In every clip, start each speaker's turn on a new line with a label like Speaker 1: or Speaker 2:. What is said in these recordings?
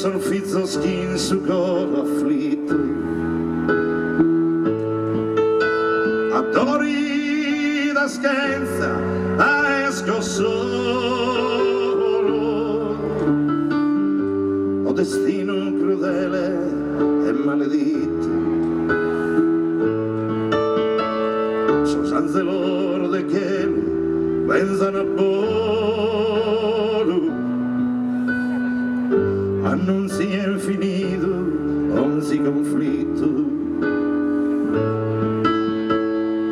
Speaker 1: sorfizzo skin su coro afflitto, adori da scherza a esco solo, o destino crudele e maledetto, sono senza loro de che pensano a volo, annunzi infinito, onzi conflitto.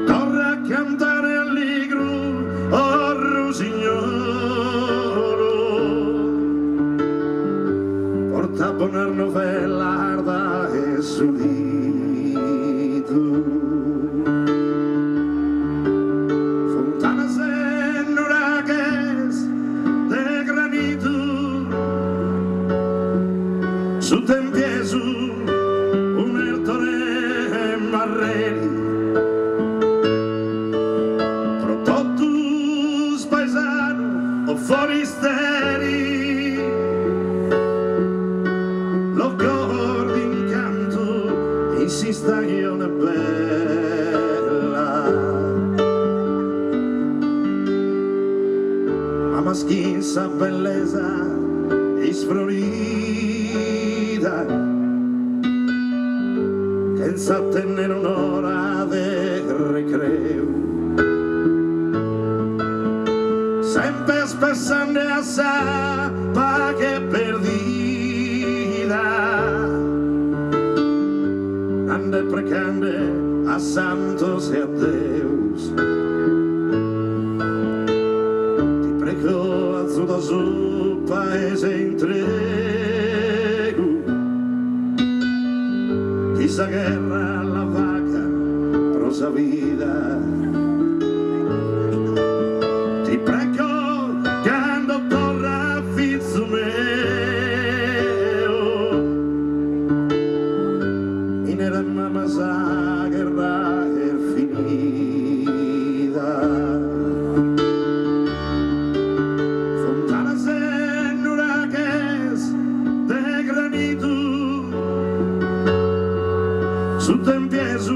Speaker 1: Torre a cantare allegro, oh Rosignolo, porta a poner novella arda e solito. Fontanas en oraques de granito, su tempiesu un ertore marreri, protottus paesano o foristeri, lo cor d'incanto in si stagione bella, ma maschin sa bellezza isflorida, che sa tenere un'ora de recreo, sempre spessando a sa pa che perdida, ande precande a santos e a Deus. Ti prego a su paese intrego, questa guerra la vaca rosa vida. Ti prego quando torna figlio meo, in era mamma sa guerra è finita. Fontanas en oraques de granito, su tempiesu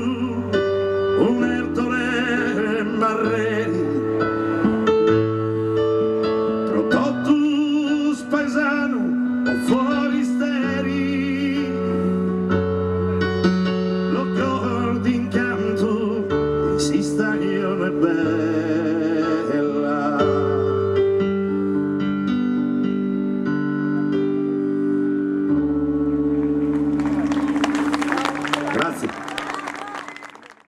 Speaker 1: un ertore marrero,